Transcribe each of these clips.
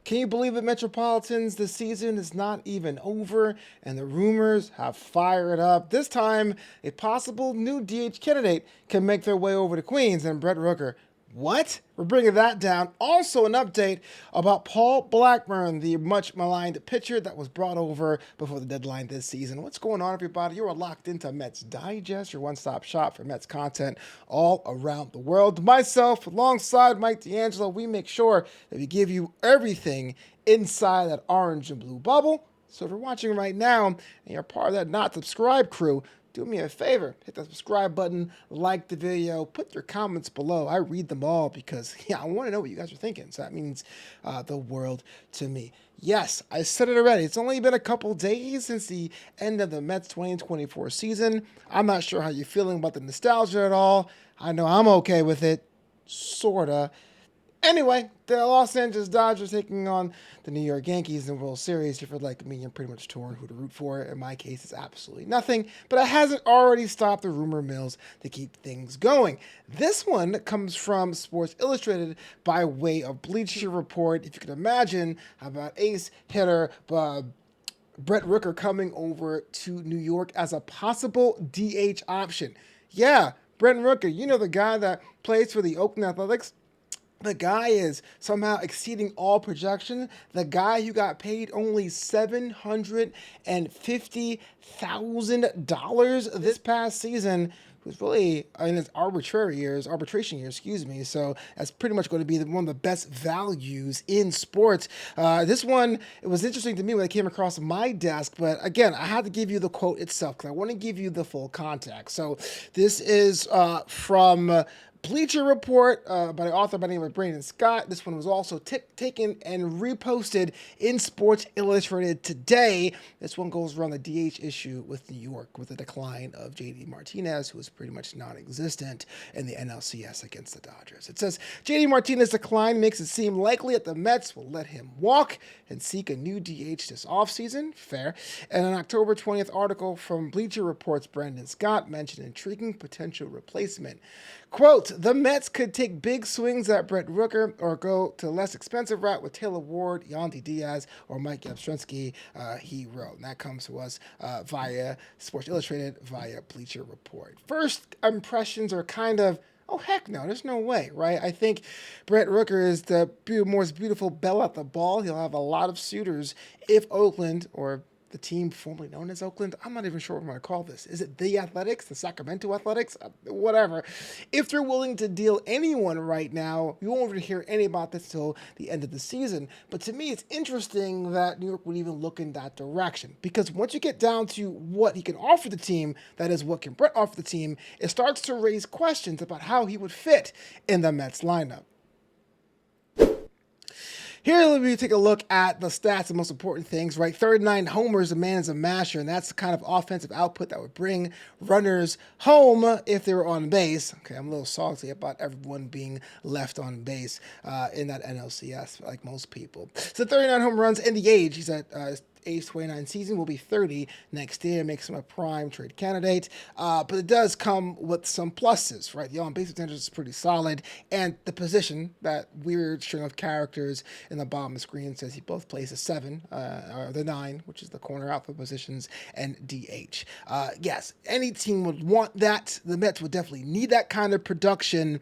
Can you believe it, Metropolitans? The season is not even over, and the rumors have fired up. This time, a possible new DH candidate can make their way over to Queens, and Brent Rooker. What? We're bringing that down. Also, an update about Paul Blackburn, the much maligned pitcher that was brought over before the deadline this season. What's going on, everybody? You are locked into Mets Digest, your one-stop shop for Mets content all around the world. Myself, alongside Mike D'Angelo, we make sure that we give you everything inside that orange and blue bubble. So if you're watching right now and you're part of that not subscribe crew, do me a favor, hit that subscribe button, like the video, put your comments below. I read them all because, I want to know what you guys are thinking. So that means the world to me. Yes, I said it already. It's only been a couple days since the end of the Mets 2024 season. I'm not sure how you're feeling about the nostalgia at all. I know I'm okay with it, sorta. Anyway, the Los Angeles Dodgers taking on the New York Yankees in the World Series. If you're like me, I'm pretty much torn who to root for. In my case, it's absolutely nothing, but it hasn't already stopped the rumor mills to keep things going. This one comes from Sports Illustrated by way of Bleacher Report. If you can imagine about ace hitter Brent Rooker coming over to New York as a possible DH option. Yeah, Brent Rooker, you know the guy that plays for the Oakland Athletics? The guy is somehow exceeding all projection. The guy who got paid only $750,000 this past season, who's really in his arbitration year, So that's pretty much going to be one of the best values in sports. This one, it was interesting to me when it came across my desk, but again, I had to give you the quote itself because I want to give you the full context. So this is from Bleacher Report by the author by the name of Brandon Scott. This one was also taken and reposted in Sports Illustrated today. This one goes around the DH issue with New York with the decline of J.D. Martinez, who was pretty much non-existent in the NLCS against the Dodgers. It says, J.D. Martinez's decline makes it seem likely that the Mets will let him walk and seek a new DH this offseason. Fair. And an October 20th article from Bleacher Report's Brandon Scott mentioned an intriguing potential replacement. Quote, the Mets could take big swings at Brent Rooker or go to a less expensive route with Taylor Ward, Yandy Diaz, or Mike Yastrzemski, he wrote. And that comes to us via Sports Illustrated, via Bleacher Report. First impressions are kind of, oh, heck no, there's no way, right? I think Brent Rooker is the most beautiful belle at the ball. He'll have a lot of suitors if Oakland, or the team formerly known as Oakland, I'm not even sure what I'm going to call this. Is it the Athletics, the Sacramento Athletics, whatever. If they're willing to deal anyone right now, you won't really hear any about this until the end of the season. But to me, it's interesting that New York would even look in that direction. Because once you get down to what he can offer the team, that is, what can Brent offer the team, it starts to raise questions about how he would fit in the Mets lineup. Here, let me take a look at the stats, the most important things, right? 39 homers, the man is a masher, and that's the kind of offensive output that would bring runners home if they were on base. Okay, I'm a little salty about everyone being left on base in that NLCS, like most people. So 39 home runs, and the age, he's at age 29 season, will be 30 next year, makes him a prime trade candidate. But it does come with some pluses, right? The on-base potential is pretty solid, and the position, that weird string of characters in the bottom of the screen says he both plays the 7, or the 9, which is the corner outfield positions, and DH. Yes, any team would want that. The Mets would definitely need that kind of production.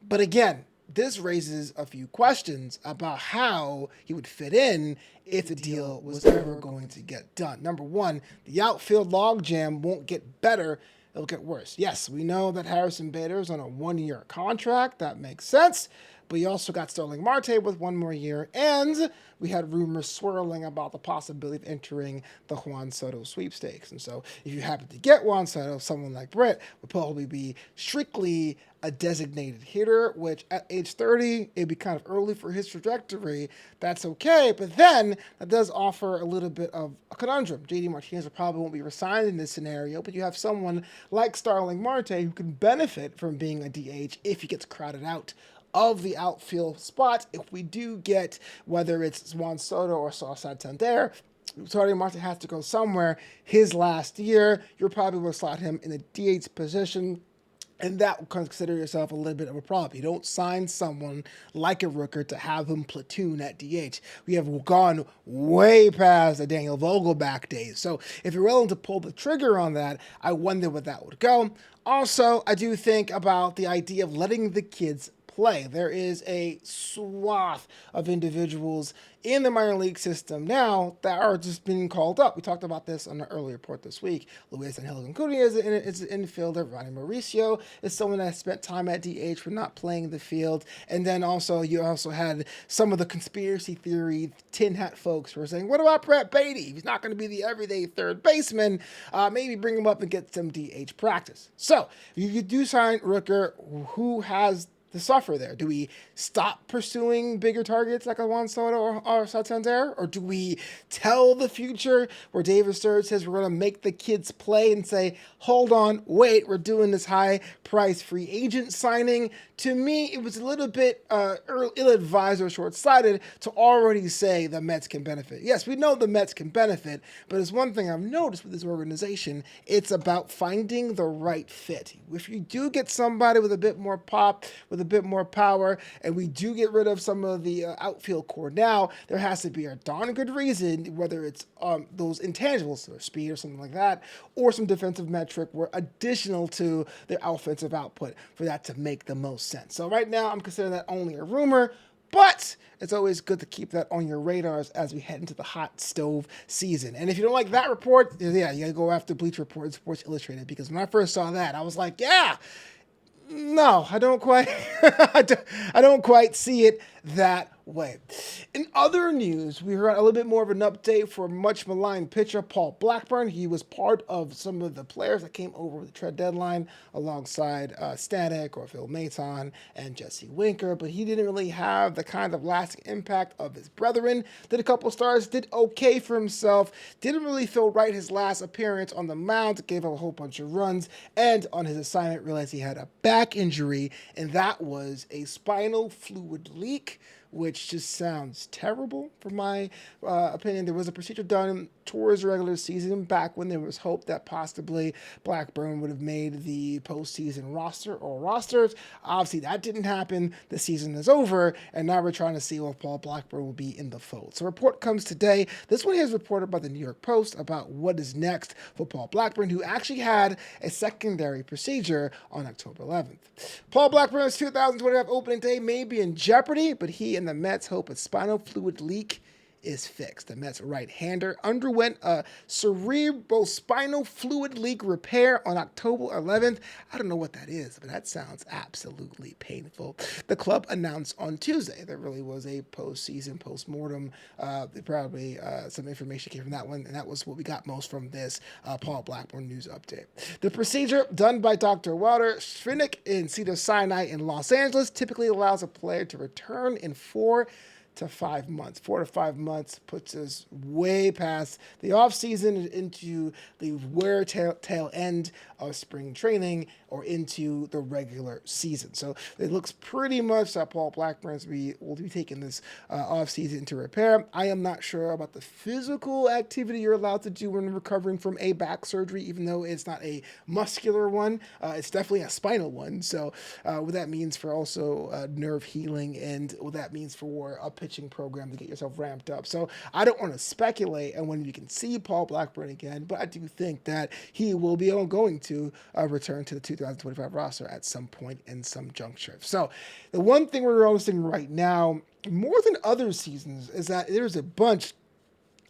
But again, this raises a few questions about how he would fit in if the deal was ever going to get done. Number one, the outfield logjam won't get better, it'll get worse. Yes, we know that Harrison Bader's on a 1-year contract. That makes sense. But you also got Starling Marte with 1 more year, and we had rumors swirling about the possibility of entering the Juan Soto sweepstakes. And so if you happen to get Juan Soto, someone like Brett would probably be strictly a designated hitter, which at age 30, it'd be kind of early for his trajectory. That's okay, but then that does offer a little bit of a conundrum. JD Martinez probably won't be resigned in this scenario, but you have someone like Starling Marte who can benefit from being a DH if he gets crowded out of the outfield spot. If we do get, whether it's Juan Soto or Saul Santander, Starling Marte has to go somewhere his last year. You're probably going to slot him in the DH position. And that will consider yourself a little bit of a problem. You don't sign someone like a Rooker to have him platoon at DH. We have gone way past the Daniel Vogelback days. So if you're willing to pull the trigger on that, I wonder what that would go. Also, I do think about the idea of letting the kids play. There is a swath of individuals in the minor league system now that are just being called up. We talked about this on an earlier report this week. Luis Angel Acuna is an infielder. Ronnie Mauricio is someone that spent time at DH for not playing the field. And then you also had some of the conspiracy theory tin hat folks who were saying, what about Brett Beatty? He's not going to be the everyday third baseman. Maybe bring him up and get some DH practice. So you do sign Rooker, who has to suffer there? Do we stop pursuing bigger targets like a Juan Soto or Santander? Or do we tell the future where David Stearns says we're going to make the kids play and say, hold on, wait, we're doing this high price free agent signing? To me, it was a little bit ill-advised or short-sighted to already say the Mets can benefit. Yes, we know the Mets can benefit, but it's one thing I've noticed with this organization, it's about finding the right fit. If you do get somebody with a bit more pop, with a bit more power, and we do get rid of some of the outfield core now, there has to be a darn good reason, whether it's those intangibles, or speed or something like that, or some defensive metric were additional to their offensive output for that to make the most sense. So right now, I'm considering that only a rumor, but it's always good to keep that on your radars as we head into the hot stove season. And if you don't like that report, yeah, you gotta go after Bleacher Report and Sports Illustrated, because when I first saw that, I was like, yeah, no, I don't quite, I don't quite see it that way. In other news, we heard a little bit more of an update for much maligned pitcher Paul Blackburn. He was part of some of the players that came over with the trade deadline alongside Stanek or Phil Maton and Jesse Winker, but he didn't really have the kind of lasting impact of his brethren. Did a couple starts, did okay for himself, didn't really feel right his last appearance on the mound, gave up a whole bunch of runs, and on his assignment realized he had a back injury, and that was a spinal fluid leak, which just sounds terrible from my opinion. There was a procedure done towards the regular season back when there was hope that possibly Blackburn would have made the postseason roster or rosters. Obviously, that didn't happen. The season is over, and now we're trying to see if Paul Blackburn will be in the fold. So a report comes today. This one here is reported by the New York Post about what is next for Paul Blackburn, who actually had a secondary procedure on October 11th. Paul Blackburn's 2025 opening day may be in jeopardy, but he and the Mets hope a spinal fluid leak is fixed. The Mets right-hander underwent a cerebrospinal fluid leak repair on October 11th. I don't know what that is, but that sounds absolutely painful. The club announced on Tuesday there really was a postseason postmortem. Probably some information came from that one, and that was what we got most from this Paul Blackburn news update. The procedure done by Dr. Walter Schvinnick in Cedars-Sinai in Los Angeles typically allows a player to return in 4 to 5 months. 4 to 5 months puts us way past the offseason into the wear tail end of spring training or into the regular season. So it looks pretty much that Paul Blackburn will be taking this offseason to repair. I am not sure about the physical activity you're allowed to do when recovering from a back surgery, even though it's not a muscular one. It's definitely a spinal one. So what that means for also nerve healing and what that means for a pitching program to get yourself ramped up. So I don't want to speculate on when you can see Paul Blackburn again, but I do think that he will be going to return to the 2025 roster at some point in some juncture. So the one thing we're noticing right now, more than other seasons, is that there's a bunch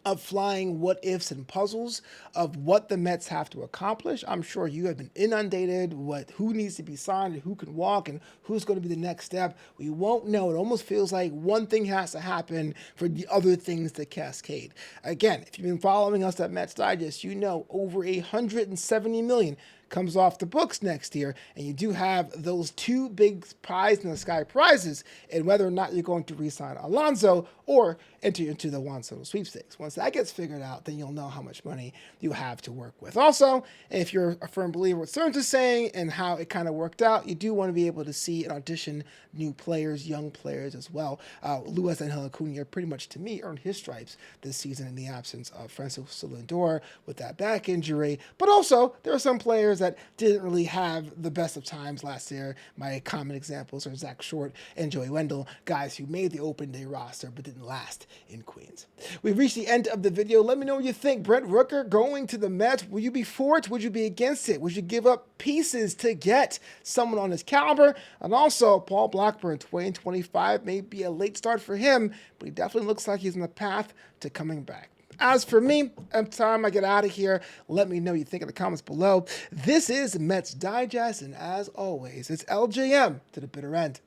of flying what ifs and puzzles of what the Mets have to accomplish. I'm sure you have been inundated with who needs to be signed and who can walk and who's going to be the next step. We won't know. It almost feels like one thing has to happen for the other things to cascade. Again, if you've been following us at Mets Digest, you know over $170 million comes off the books next year, and you do have those two big prize in the sky prizes, and whether or not you're going to re-sign Alonso or enter into the Juan Soto sweepstakes. Once that gets figured out, then you'll know how much money you have to work with. Also, if you're a firm believer what Stearns is saying and how it kind of worked out, you do want to be able to see and audition new players, young players as well. Luis Angel Acuna pretty much, to me, earned his stripes this season in the absence of Francisco Lindor with that back injury. But also, there are some players players that didn't really have the best of times last year. My common examples are Zach Short and Joey Wendell, guys who made the open day roster but didn't last in Queens. We've reached the end of the video. Let me know what you think. Brent Rooker going to the Mets. Will you be for it? Would you be against it? Would you give up pieces to get someone on his caliber? And also, Paul Blackburn, 2025 may be a late start for him, but he definitely looks like he's on the path to coming back. As for me, every time I get out of here, let me know what you think in the comments below. This is Mets Digest, and as always, it's LJM to the bitter end.